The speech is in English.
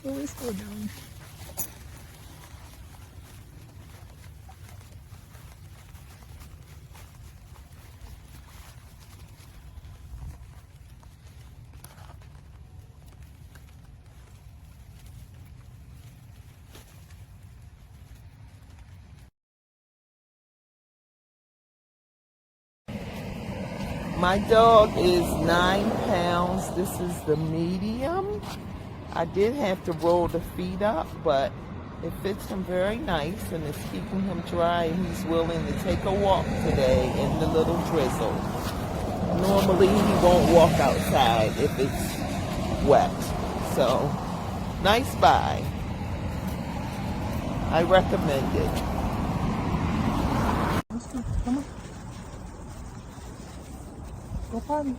Always go down. My dog is 9 pounds. This is the medium. I did have to roll the feet up, but it fits him very nice and it's keeping him dry, and he's willing to take a walk today in the little drizzle. Normally he won't walk outside if it's wet. So, nice buy. I recommend it. Come on. Go party.